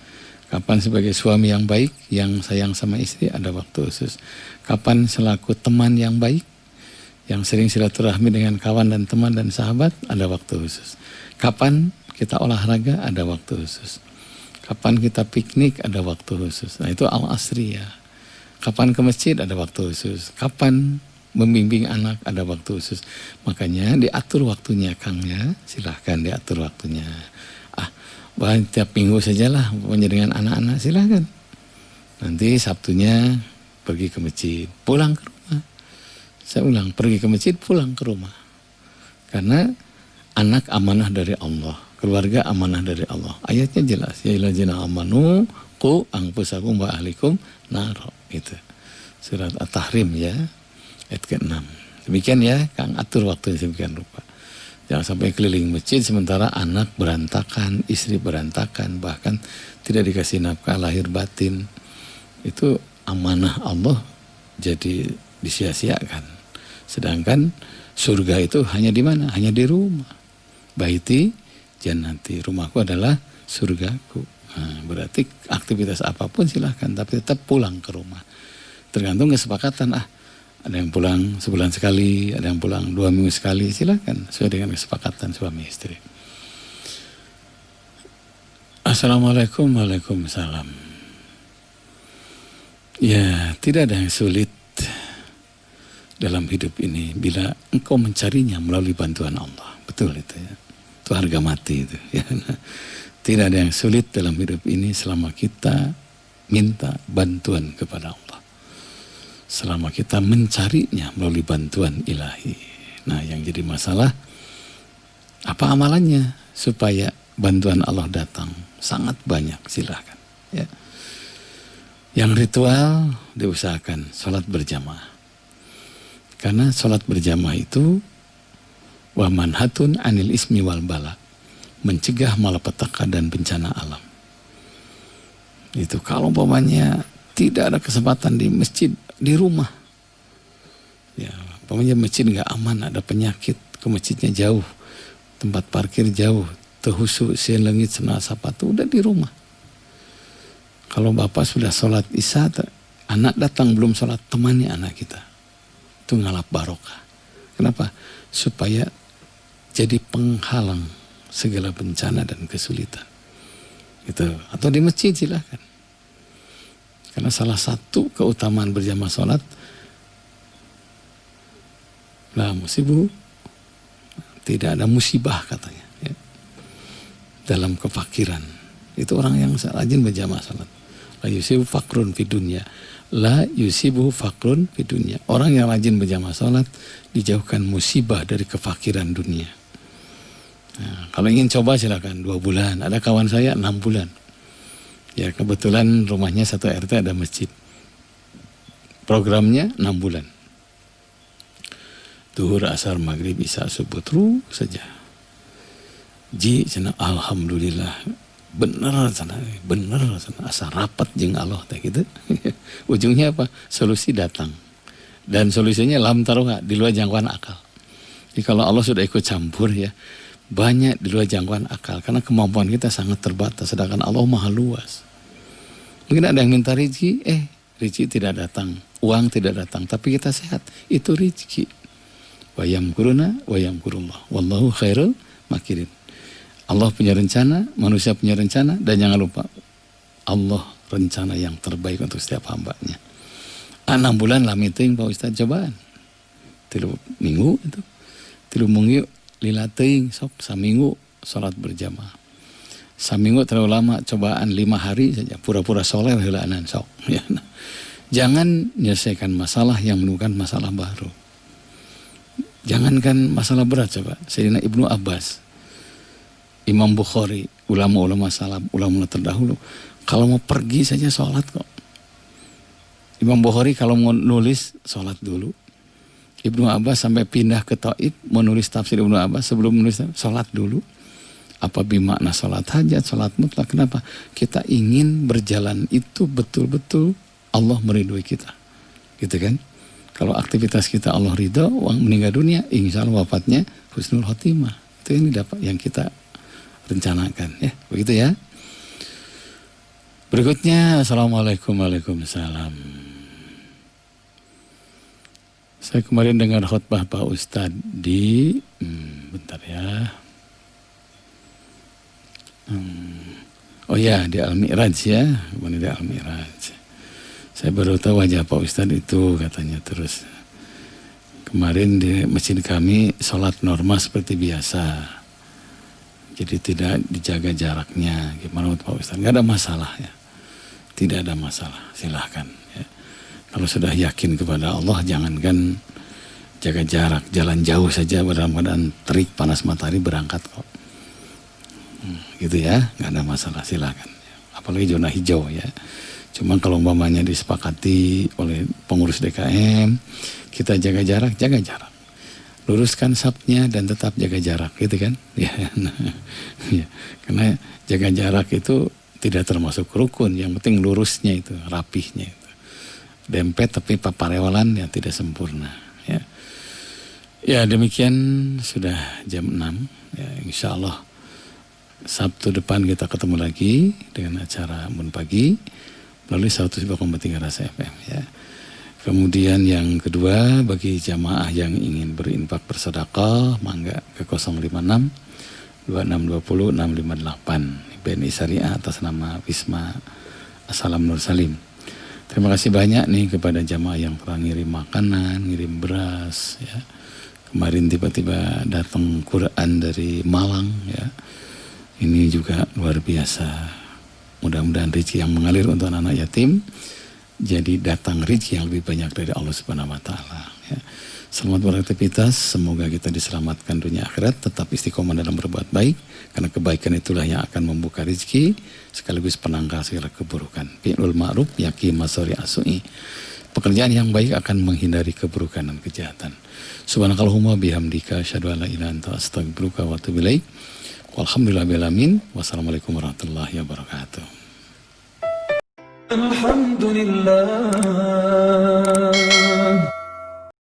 Kapan sebagai suami yang baik yang sayang sama istri ada waktu khusus. Kapan selaku teman yang baik yang sering silaturahmi dengan kawan dan teman dan sahabat ada waktu khusus. Kapan kita olahraga ada waktu khusus. Kapan kita piknik ada waktu khusus. Nah itu al-asriyah. Kapan ke masjid ada waktu khusus. Kapan membimbing anak ada waktu khusus. Makanya diatur waktunya Kang ya. Silahkan diatur waktunya. Tiap minggu sajalah pokoknya dengan anak-anak silahkan. Nanti Sabtunya pergi ke masjid, pulang ke rumah. Saya ulang, pergi ke masjid, pulang ke rumah. Karena anak amanah dari Allah, keluarga amanah dari Allah. Ayatnya jelas, ya ilazina amanu qu anfusakum wa ahlikum nar. Itu surat At-Tahrim ya. Ayat ke-6. Demikian ya, Kang atur waktu sedemikian rupa. Jangan sampai keliling masjid sementara anak berantakan, istri berantakan, bahkan tidak dikasih nafkah lahir batin. Itu amanah Allah jadi disia-siakan. Sedangkan surga itu hanya di mana? Hanya di rumah. Baiti jannati, rumahku adalah surgaku. Nah, berarti aktivitas apapun silahkan, tapi tetap pulang ke rumah. Tergantung kesepakatan. Ada yang pulang sebulan sekali, ada yang pulang 2 minggu sekali, silakan sesuai dengan kesepakatan suami istri. Assalamualaikum, waalaikumsalam. Ya, tidak ada yang sulit dalam hidup ini bila engkau mencarinya melalui bantuan Allah. Betul itu ya. Itu harga mati itu ya. Tidak ada yang sulit dalam hidup ini selama kita minta bantuan kepada Allah. Selama kita mencarinya melalui bantuan ilahi. Nah yang jadi masalah, apa amalannya supaya bantuan Allah datang? Sangat banyak, silahkan. Ya. Yang ritual diusahakan, sholat berjamaah. Karena sholat berjamaah itu, wa manhatun anil ismi wal bala. Mencegah malapetaka dan bencana alam. Itu kalau umpamanya tidak ada kesempatan di masjid, di rumah. Ya, umpamanya masjid nggak aman, ada penyakit, ke masjidnya jauh, tempat parkir jauh, tehusu, siang langit, sena sapatu, udah di rumah. Kalau bapak sudah sholat isya, anak datang belum sholat, temani anak kita. Itu ngalap barokah. Kenapa? Supaya jadi penghalang segala bencana dan kesulitan. Gitu. Atau di masjid silahkan. Karena salah satu keutamaan berjamaah sholat, la musibu, tidak ada musibah katanya. Ya. Dalam kefakiran. Itu orang yang rajin berjamaah sholat. La yusibu fakrun fi dunya. La yusibu fakrun fi dunya. Orang yang rajin berjamaah sholat dijauhkan musibah dari kefakiran dunia. Nah, kalau ingin coba silakan 2 bulan. Ada kawan saya 6 bulan. Ya kebetulan rumahnya satu RT ada masjid. Programnya 6 bulan. Duhur, asar, maghrib, isya, subuh terus saja. Ji cenah alhamdulillah bener cenah asa rapat jeung Allah teh gitu. Ujungnya apa? Solusi datang. Dan solusinya lam taruha, di luar jangkauan akal. Jadi kalau Allah sudah ikut campur ya, banyak di luar jangkauan akal karena kemampuan kita sangat terbatas sedangkan Allah maha luas. Mungkin ada yang minta rezeki, rezeki tidak datang, uang tidak datang, tapi kita sehat, itu rezeki. Wa yamkuruna wa yamkurullah wallahu khairul makirin. Allah punya rencana, manusia punya rencana, dan jangan lupa Allah rencana yang terbaik untuk setiap hambanya. 6 bulan lah meeting Pak Ustadz cobaan 3 minggu itu 3 minggu lila teuing sok saminggu sholat berjamaah, saminggu terlalu lama cobaan 5 hari saja pura-pura soleh heulaanan sok ya. Nah, jangan menyelesaikan masalah yang menimbulkan masalah baru. Jangankan masalah berat, coba Sayyidina Ibnu Abbas, Imam Bukhari, ulama-ulama salaf, ulama terdahulu, kalau mau pergi saja sholat kok. Imam Bukhari kalau mau nulis sholat dulu. Ibnu Abbas sampai pindah ke Taif menulis tafsir Ibnu Abbas, sebelum menulis sholat dulu. Apa bimakna sholat hajat, sholat mutlak? Kenapa? Kita ingin berjalan itu betul-betul Allah meridhoi kita, gitu kan? Kalau aktivitas kita Allah ridho, uang meninggal dunia, insya Allah wafatnya husnul khotimah. Itu yang didapat, yang kita rencanakan, ya, begitu ya. Berikutnya, assalamualaikum warahmatullahi wabarakatuh. Saya kemarin dengar khutbah Pak Ustadz di, bentar ya. Oh ya, di Al-Mi'raj ya, kemarin di Al-Mi'raj. Saya baru tahu wajah Pak Ustadz itu katanya. Terus kemarin di masjid kami sholat normal seperti biasa. Jadi tidak dijaga jaraknya. Gimana Pak Ustadz? Nggak ada masalah ya. Tidak ada masalah, silahkan. Ya. Kalau sudah yakin kepada Allah, jangankan jaga jarak, jalan jauh saja dalam keadaan terik panas matahari berangkat kok. Gitu ya, nggak ada masalah, silahkan. Apalagi zona hijau ya. Cuma kalau umpamanya disepakati oleh pengurus DKM, kita jaga jarak. Luruskan sapnya dan tetap jaga jarak, gitu kan? Ya, ya. Karena jaga jarak itu tidak termasuk rukun, yang penting lurusnya itu, rapihnya itu. Dempet tapi paparewalan yang tidak sempurna. Ya, ya demikian sudah jam 6. Ya, insya Allah Sabtu depan kita ketemu lagi dengan acara Mun Pagi melalui 103,3 Rasa FM ya. Kemudian yang kedua, bagi jamaah yang ingin berinfak bersedekah, mangga ke 056 2620 658 BNI Syariah atas nama Wisma Assalam Nur Salim. Terima kasih banyak nih kepada jamaah yang telah ngirim makanan, ngirim beras ya. Kemarin tiba-tiba datang Quran dari Malang ya. Ini juga luar biasa. Mudah-mudahan rezeki yang mengalir untuk anak-anak yatim jadi datang rezeki yang lebih banyak dari Allah Subhanahu wa taala ya. Selamat beraktivitas, semoga kita diselamatkan dunia akhirat, tetap istiqomah dalam berbuat baik karena kebaikan itulah yang akan membuka rezeki sekaligus penangkal segala keburukan. Fi'lul ma'ruf yaqi masari asui. Pekerjaan yang baik akan menghindari keburukan dan kejahatan. Subhanakallahumma bihamdika asyhadu an la ilaha illa anta astaghfiruka wa atubu ilaik. Walhamdulillahirabbil alamin. Wassalamualaikum warahmatullahi wabarakatuh. Alhamdulillah.